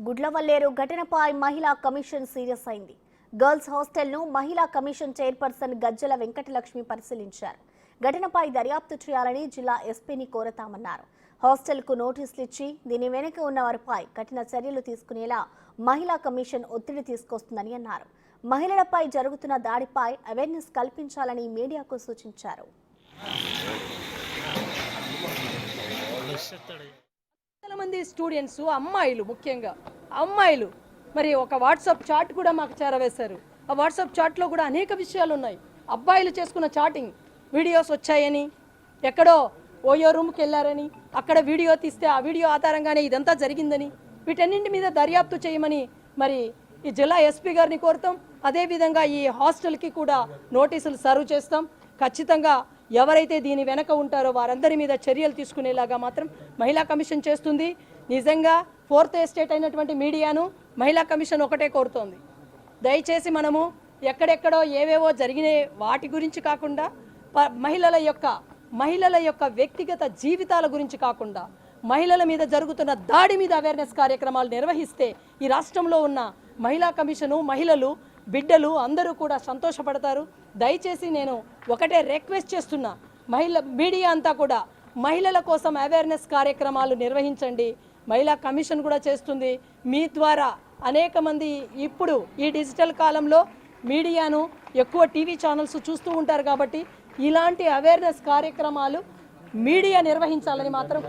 గుడ్లవల్లేరు ఘటనపై మహిళా commission serious అయింది. గర్ల్స్ హాస్టల్ను మహిళా కమిషన్ చైర్పర్సన్ గజ్జల వెంకటలక్ష్మి పరిశీలించారు. ఘటనపై దర్యాప్తు చేయాలని జిల్లా ఎస్పీని కోరతామన్నారు. హాస్టల్కు నోటీసులు ఇచ్చి దీని వెనుక ఉన్న వారిపై కఠిన చర్యలు తీసుకునేలా మహిళా కమిషన్ ఒత్తిడి తీసుకొస్తుందని అన్నారు. మహిళలపై జరుగుతున్న దాడిపై అవేర్నెస్ కల్పించాలని మీడియాకు సూచించారు. మంది స్టూడెంట్స్ అమ్మాయిలు, ముఖ్యంగా అమ్మాయిలు మరి ఒక వాట్సాప్ చాట్ కూడా మాకు చేరవేశారు. ఆ వాట్సాప్ చాట్లో కూడా అనేక విషయాలు ఉన్నాయి. అబ్బాయిలు చేసుకున్న చాటింగ్ వీడియోస్ వచ్చాయని, ఎక్కడో ఓయో రూమ్కి వెళ్ళారని, అక్కడ వీడియో తీస్తే ఆ వీడియో ఆధారంగానే ఇదంతా జరిగిందని, వీటన్నింటి మీద దర్యాప్తు చేయమని మరి ఈ జిల్లా ఎస్పీ గారిని కోరుతాం. అదేవిధంగా ఈ హాస్టల్కి కూడా నోటీసులు సర్వ్ చేస్తాం. ఖచ్చితంగా ఎవరైతే దీని వెనక ఉంటారో వారందరి మీద చర్యలు తీసుకునేలాగా మాత్రం మహిళా కమిషన్ చేస్తుంది. నిజంగా ఫోర్త్ ఎస్టేట్ అయినటువంటి మీడియాను మహిళా కమిషన్ ఒకటే కోరుతోంది. దయచేసి మనము ఎక్కడెక్కడో ఏవేవో జరిగిన వాటి గురించి కాకుండా, మహిళల యొక్క వ్యక్తిగత జీవితాల గురించి కాకుండా, మహిళల మీద జరుగుతున్న దాడి మీద అవేర్నెస్ కార్యక్రమాలు నిర్వహిస్తే ఈ రాష్ట్రంలో ఉన్న మహిళా కమిషను, మహిళలు, బిడ్డలు అందరూ కూడా సంతోషపడతారు. దయచేసి నేను ఒకటే రిక్వెస్ట్ చేస్తున్నా, మీడియా అంతా కూడా మహిళల కోసం అవేర్నెస్ కార్యక్రమాలు నిర్వహించండి. మహిళా కమిషన్ కూడా చేస్తుంది. మీ ద్వారా అనేక మంది ఇప్పుడు ఈ డిజిటల్ కాలంలో మీడియాను ఎక్కువ టీవీ ఛానల్స్ చూస్తూ ఉంటారు కాబట్టి ఇలాంటి అవేర్నెస్ కార్యక్రమాలు మీడియా నిర్వహించాలని మాత్రం